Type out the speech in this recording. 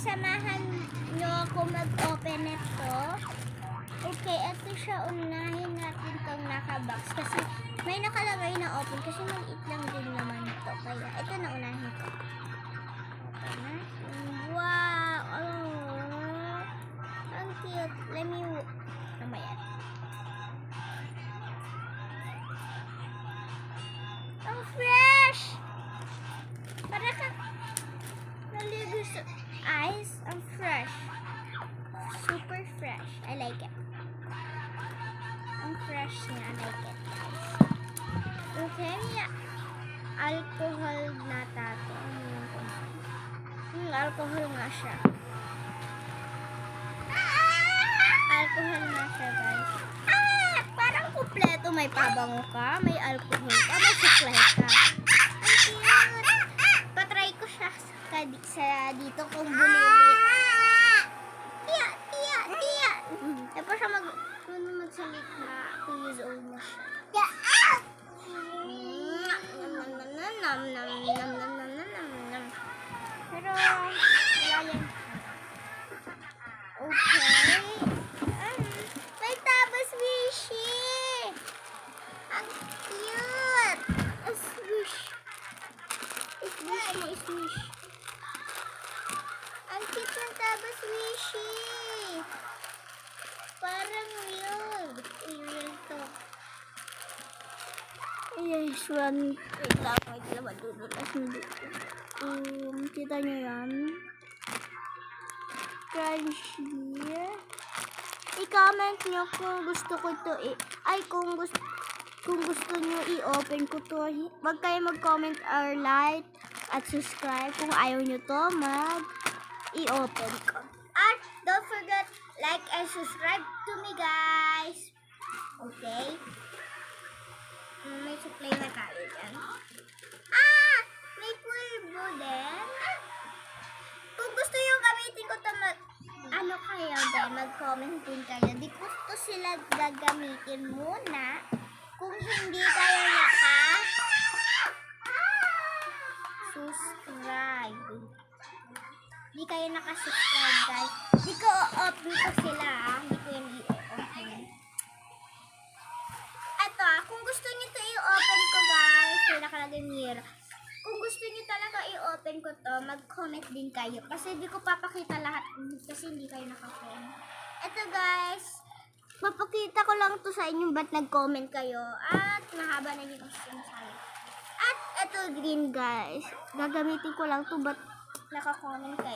samahan nyo ako mag-open ito. Okay, ito siya. Unahin natin itong nakabox. Kasi may nakalagay na open. Kasi maliit lang din naman ito. Kaya ito na unahin ko. Open na. Wow! Oh, ang cute. Let me... Mamaya. Ang fresh! Para ka naligo sa eyes. Ang fresh. Super fresh. I like it. Ang fresh niya. I like it, guys. Okay, may alcohol na tato. Alcohol nga siya. Alcohol nga siya, guys. Parang kumpleto. May pabango ka, may alcohol ka, may supply ka. Ang cute. Patry ko siya sa dito kung bulilit. Tiya. Tapos siya magsalita. 2 years old na siya. Pero, wala yan. Okay. May tabas, Wishy. Ang cute. Swish. Swish mo, swish. Ang cute ng tabas, Wishy. Parang real. Real to. Yes, one. Wait lang, madudulas mo dito. Kita nyo yan? Crunchy. I-comment nyo kung gusto ko to kung gusto nyo i-open ko to. Wag kayo mag-comment or like at subscribe kung ayaw nyo to i-open ko. At don't forget like and subscribe to me, guys. Okay? May supply na tayo dyan. May pulbo din. Kung gusto nyo gamitin ko to mag-comment din kayo. Di ko to sila gagamitin muna. Kung hindi kayo subscribe. Di kayo subscribe, guys. Di ko open ko sila. Di ko yung i-open. Eto, kung gusto nyo to i-open ko, guys, may nakalagay mirror. Kung gusto nyo talaga i-open ko to, mag-comment din kayo. Kasi di ko papakita lahat kasi hindi kayo naka-comment. Ito, guys, papakita ko lang to sa inyo ba't nag-comment kayo. At mahaba na yung sinasabi. At ito green, guys. Gagamitin ko lang to ba't naka-comment kayo.